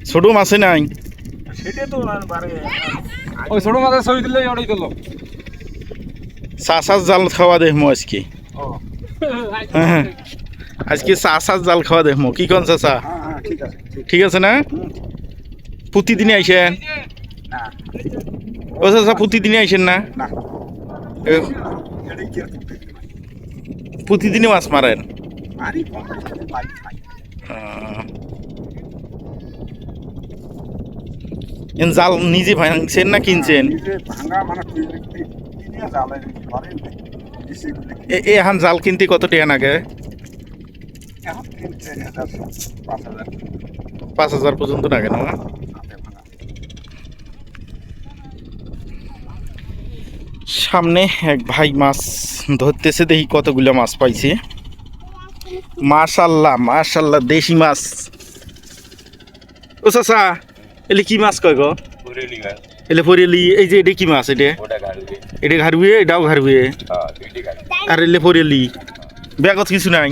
ছোট মাছে নাই ওই ছোট মাছের ছবি দিলে ওটাই দিল চাষার জাল খাওয়া দেখবো আজকে আজকে চাষার জাল খাওয়া দেখবো কি কোন চাষা ঠিক আছে না প্রতিদিনই আইসেন ও চাষা প্রতিদিনই আইসেন না প্রতিদিনই মাছ মারেন জাল নিজে ভাঙছেন না কিনছেন এখন জাল কিনতে কত টাকা লাগে 5,000 পর্যন্ত লাগে না সামনে এক ভাই মাছ ধরতেছে দেখি কতগুলো মাছ পাইছে মাশাল্লাহ মাশাল্লাহ দেশি মাছ ও চাচা এলে কি মাছ কয় গো এলে পরিয়ালি এই যে এটা কি মাছ এটা ঘাড়ুয়ে এটাও ঘাড়ুয়ে আর এলে পরিয়ালি ব্যাগত কিছু নাই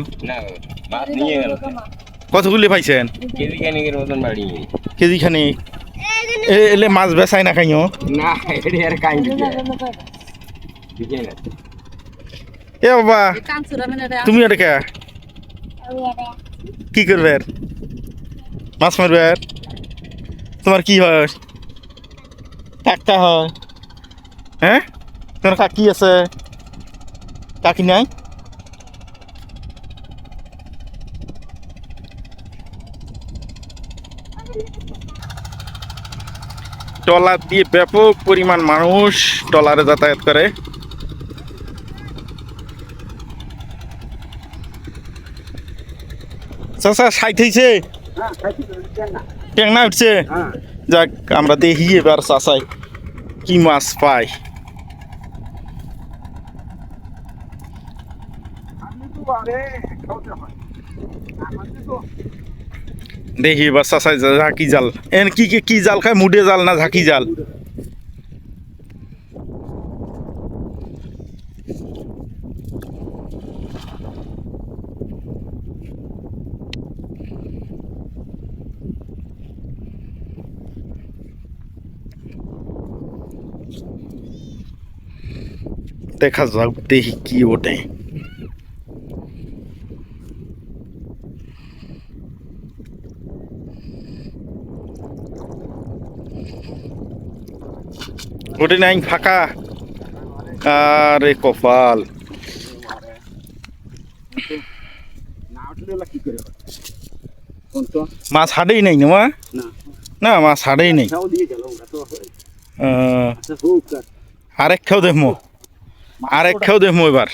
কতগুলি পাইছেন কেজি খানি এলে মাছ বেচাই না খাইও এ বাবা তুমি এটা কে কি করবে মাছ মারবে তোমার কি হয় কাকা হয় হ্যাঁ তোমার কাকি আছে কাকি নাই ট্রলার দিয়ে ব্যাপক পরিমাণ মানুষ ট্রলারে যাতায়াত করে চাচা সাইট হয়েছে টেংনা উঠছে যাক আমরা দেখি এবার চাচাই কি মাছ পাই দেখি এবার চাচাই ঝাঁকি জাল এন কি জাল খায় মুডে জাল না ঝাঁকি জাল দেখা যাক দেখি কি ওঠে ওঠে নাই ফাঁকা আরে কপাল মাছ হাড়েই নাই না না মাছ হাড়েই নেই আরেক খেও দেখবো আরেক খেও দেখবো এবার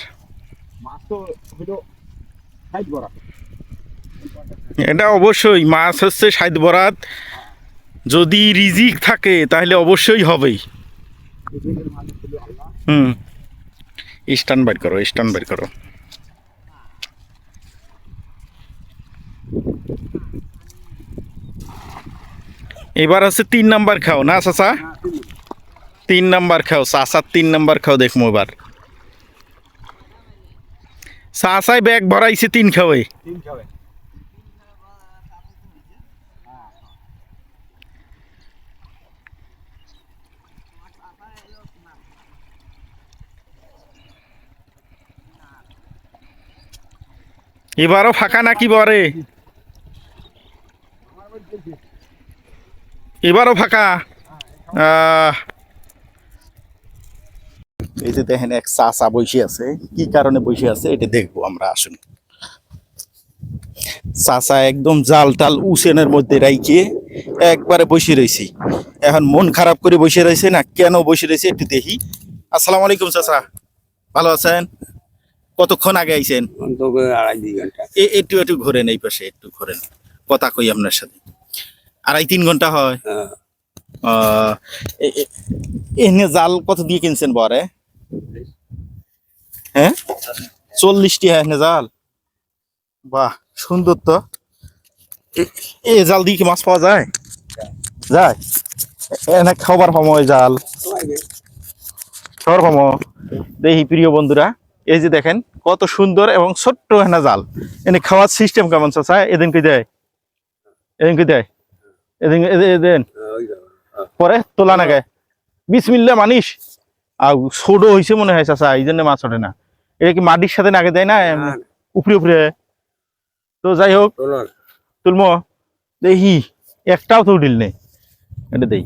এটা অবশ্যই মাছ হচ্ছে সাইদ বরাত যদি রিজিক থাকে তাহলে অবশ্যই হবেই স্ট্যান্ড বাইর করো স্ট্যান্ড বাইর করো এবার হচ্ছে 3 নাম্বার খাও না চাচা 3 নাম্বার খাও চাচা 3 নাম্বার খাও দেখবো এবার চাচাই ব্যাগ ভরাইছে 3 খাওয়ে এবারও ফাঁকা নাকি বরে এবারও ফাঁকা এই যে দেখেন এক চাচা বসে আছে কি কারণে বসে আছে এটা দেখবো আমরা আসুন চাচা একদম জাল টাল উসেনের মধ্যে রাইকে একবারে বসে রয়েছি এখন মন খারাপ করে বসে রয়েছে না কেন বসে রয়েছে একটু দেখি আসসালামু আলাইকুম চাচা ভালো আছেন কতক্ষণ আগে আইছেন একটু একটু ঘোরেন এই পাশে একটু ঘোরেন কথা কই আপনার সাথে 2.5-3 ঘন্টা হয় এনে জাল কত দিয়ে কিনছেন বরে হ্যাঁ 40 টাকা এনে জাল বাহ সুন্দর তো এ জাল দিয়ে কি মাছ পাওয়া যায় যায় এনে খাবার সময় জাল সরকম দেখি প্রিয় বন্ধুরা এই যে দেখেন কত সুন্দর এবং ছোট্ট একটা জাল এনে খাওয়ার সিস্টেম কেমন চাচা এদিন কি দেয় দেন পরে তোলা নাগে বিসমিল্লাহ মানিস আর ছোট হয়েছে মনে হয় চাচা এই জন্য মাছ ওঠে না। এটা কি মাটির সাথে নাগে দেয় না উপরে উপরে? তো যাই হোক তুলমো দেখি একটাও তো উঠিল নেই, এটা দেই।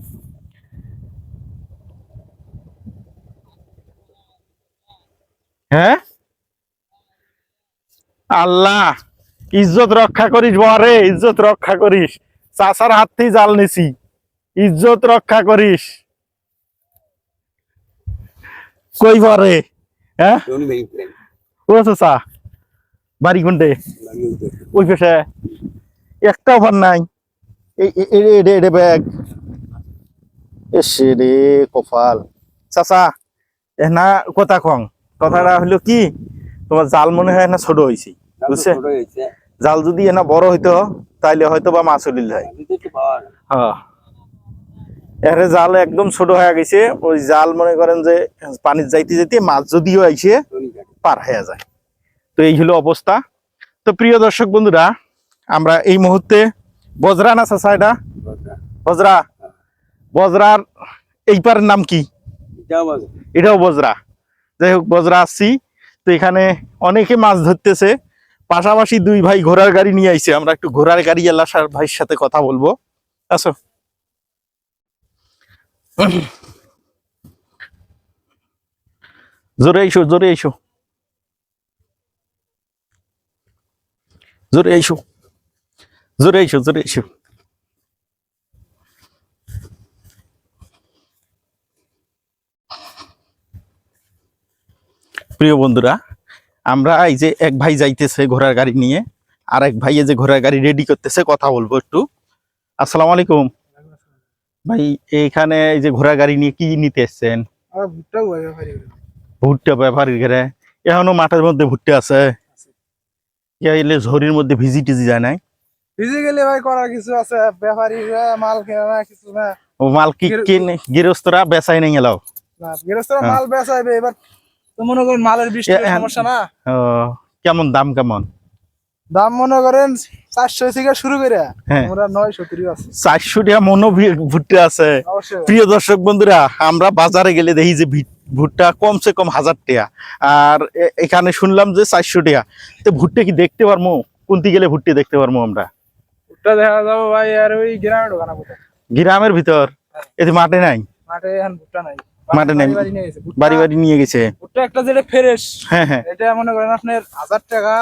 হ্যাঁ আল্লাহ ইজ্জত রক্ষা করিস বরে, ইজ্জত রক্ষা করিস। চাচার হাত থেকে জাল নিছি, ইজ্জত রক্ষা করিস। কই পরে? হ্যাঁ ও চাচা বাড়ি কোনটে? ওই পেশে একটাও ভার নাই। এই ব্যাগ এসে রে কপাল। চাচা না কথা কং, কথাটা হলো কি তোমার জাল মনে হয় না ছোট হয়েছে, বুঝছে? জাল যদি এনা বড় হইতো তাইলে হয়তো বা মাছ উলিল হয়। হ্যাঁ এর জাল একদম ছোট হয়ে গেছে। ওই জাল মনে করেন যে পানির যাইতে যেতে মাছ যদিও আইসে পার হয়ে যায়। তো এই হলো অবস্থা। তো প্রিয় দর্শক বন্ধুরা, আমরা এই মুহূর্তে বজরা না চাচা এটা বজরা, বজরার এই পারের নাম কি? এটাও বজরা। যাই হোক বজরা আসছি। তো এখানে অনেকে মাছ ধরতেছে, পাশাপাশি দুই ভাই ঘোড়ার গাড়ি নিয়ে আইছে। আমরা একটু ঘোড়ার গাড়ি এলাকার ভাইয়ের সাথে কথা বলবো। আসো জোরে আইসো, জোরে আইসো, জোরে আইসো, জোরে আইসো, জোরে আইসো। প্রিয় বন্ধুরা, আমরা এই যে এক ভাই যাইতেছে ঘোড়ার গাড়ি নিয়ে, আর এক ভাই এই যে ঘোড়ার গাড়ি রেডি করতেছে, কথা বলবো একটু। আসসালামু আলাইকুম ভাই, এইখানে এই যে ঘোড়ার গাড়ি নিয়ে কি নিতে এসছেন? ভুট্টা ব্যাপারীর ঘরে এখনো মাঠের মধ্যে ভুট্টা আছে? এলে ঝড়ির মধ্যে ভিজি টিজি যায় নাই? ভিজে গেলে ভাই করার কিছু আছে, ব্যাপারী মাল কেনা না কিছু না। ও মাল কি কিনে গৃহস্থরা বেচাই নাই এলাও? না গৃহস্থরা মাল বেচাইবে, এবার তো মনে করেন মালের বৃষ্টির সমস্যা না। ও কেমন দাম কেমন? দাম মনে করেন 400 থেকে শুরু করে হ্যাঁ আমরা 930 আছে। 400 টাকা মনো ভুট্টা আছে। অবশ্যই প্রিয় দর্শক বন্ধুরা, আমরা বাজারে গেলে দেখি যে ভুট্টা কমসে কম 1000 টাকা, আর এখানে শুনলাম যে 400 টাকা। তো ভুট্টা কি দেখতে পারবো? কোনটি গেলে ভুট্টা দেখতে পারবো আমরা? ভুট্টা দেখা যাবো ভাই আর ওই গ্রামের দোকানে কোথায়। গ্রামের ভিতর? এতে মাঠে নাই? মাঠে এখন ভুট্টা নাই, মাঠে নাই, বাড়ি নিয়ে গেছে ভুট্টা। বাড়ি বাড়ি নিয়ে গেছে। ভুট্টা একটা যেটা ফ্রেশ, হ্যাঁ হ্যাঁ, এটা মনে করেন আপনার 1000 টাকা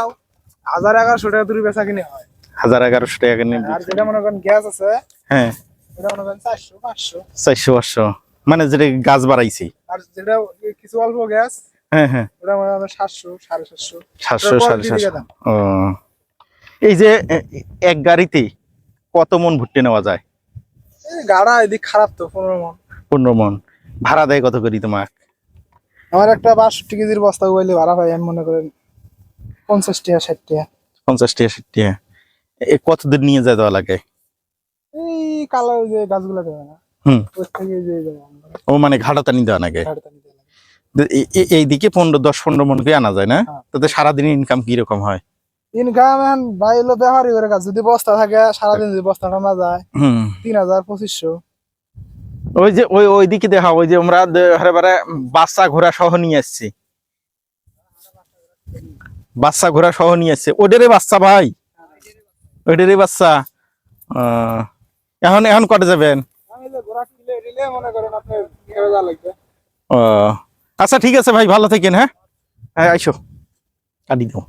1100 টাকা দূরে বেচা কিনে হয়। 1100 টাকা নিয়ে। আর যেটা মনে করেন গ্যাস আছে, হ্যাঁ এটা মনে করেন 400 500। 400 500 মানে যেটা গাছ বাড়াইছি। আর যেটা কিছু অল্প গ্যাস, হ্যাঁ হ্যাঁ, ওটা মনে করেন 700 750। 700 750। ও এই যে এক গাড়িতে কত মন ভুট্টা নেওয়া যায়? এই গাড়া এদিক খারাপ তো 15 মন। 15 মন। ভাড়া দেয় কত করি তোমার? আমার একটা 62 কেজির বস্তা হইলে ভাড়া পাই আমি মনে করেন 50 টাকা 60 টাকা। 50 টাকা 60 টাকা। কতদিন নিয়ে যায় দেওয়া লাগে? এই কালো যে গাছগুলো দেবে না, হুম, ওই থেকে যে যায় আমরা ও মানে ঘাটাতানি দেওয়া লাগে। ঘাটটা নিতে লাগে। এইদিকে 10-15 মন করে আনা যায় না? হ্যাঁ। তাতে সারাদিন ইনকাম কি রকম হয়? ইনকাম এখন ভাই হলো ব্যাপারই করে কাজ, যদি বস্তা থাকে সারাদিন যদি বস্তা টানা যায় হুম, 3000 2500। ওই যে ওইদিকে দেখা, ওই যে আমরা হারে বাচ্চা ঘোড়া সহ নিয়ে আসছি, বাচ্চা ঘোড়া সহ নিয়ে আসছে। ওদেরই বাচ্চা ভাই, ওইটারই বাচ্চা। এখন এখন কটে যাবেন? আমি যে ঘোড়া কিনলে দিলে মনে করেন আপনার 3000 লাগবে। ও আচ্ছা ঠিক আছে ভাই, ভালো থাকেন। হ্যাঁ হ্যাঁ আইসো কাটি দাও।